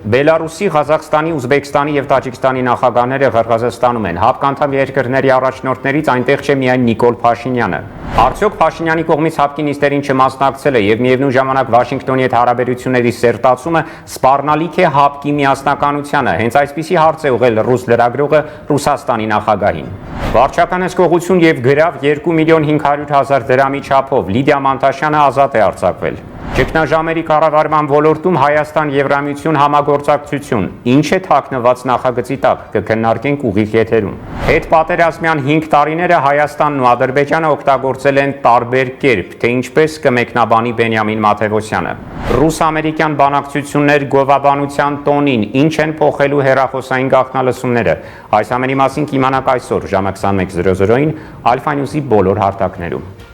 Բելարուսի, Ղազախստանի, Ուզբեկստանի և Տաջիկստանի նախագահները Ղրղըզստանում են։ ՀԱՊԿ անդամ երկրների առաջնորդներից այնտեղ չէ միայն Նիկոլ Փաշինյանը։ Արդյոք Փաշինյանի կողմից ՀԱՊԿ-ի նիստերին չմասնակցելը եւ միևնույն ժամանակ Վաշինգտոնի հետ հարաբերությունների սերտացումը սպառնալիք է ՀԱՊԿ-ի միասնականությանը։ Հենց այսպիսի հարց է ուղղել ռուս լրագրողը Ռուսաստանի նախագահին։ Վարչական հսկողություն եւ գրավ 2.5 միլիոն դրամի չափով Լիդիա Մանտաշյանը ազատ է արձակվել։ Ճգնաժամերի կառավարման ոլորտում Հայաստան-Եվրամիություն համագործակցություն։ Ինչ է թաքնված նախագծի տակ, կքննարկենք ուղիղ եթերում։ Հետպատերազմյան 5 տարիները Հայաստանն ու Ադրբեջանը օգտագործել են տարբեր կերպ, թե ինչպես կմեկնաբանի Բենյամին Մաթևոսյանը։ Ռուս-ամերիկյան բանակցություններ գովաբանության տոնին ինչ են փոխելու հեռախոսային գաղտնալսումները։ Այս ամենի մասին կիմանաք այսօր ժամը 21:00-ին Alpha News-ի բոլոր հարթակներում։